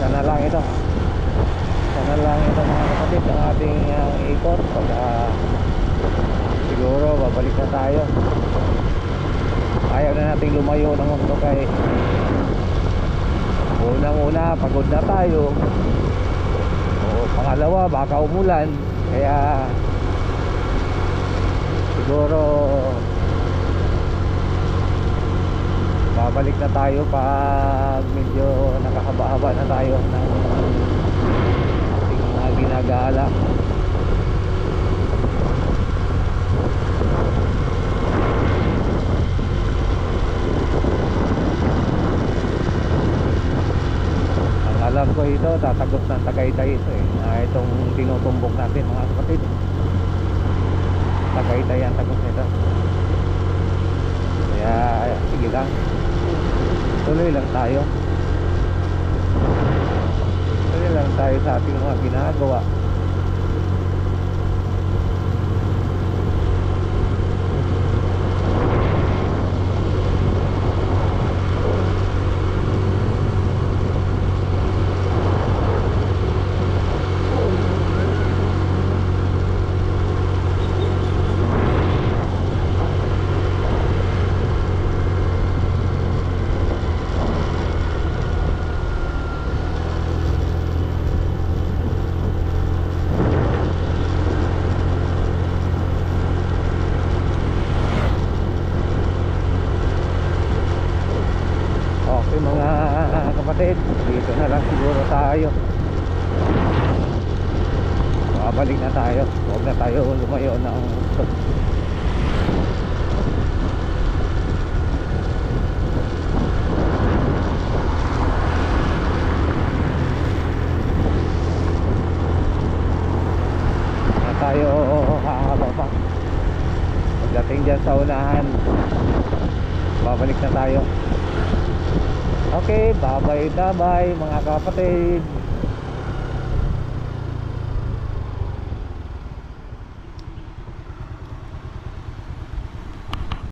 Sana lang ito. Sana lang ito mga kapatid ang ating ikot. Pag siguro babalik na tayo. Ayaw na nating lumayo ng mundo kay unang-una pagod na tayo. O pangalawa baka umulan. Kaya siguro babalik na tayo pag medyo nakakababa na tayo ng ating mga ginagala. Ang alam ko ito tatagos ng Tagaytay ito itong tinutumbok natin mga kapatid. Tagaytay ang tagos nito. Kaya sige lang, tuloy lang tayo sa ating mga ginagawa. Mga kapatid, dito na lang siguro tayo. Babalik na tayo. Huwag na tayo lumayo ng gusto. Na tayo kakababa. Pagdating dyan sa unahan, babalik na tayo. Okay, bye bye mga kapatid.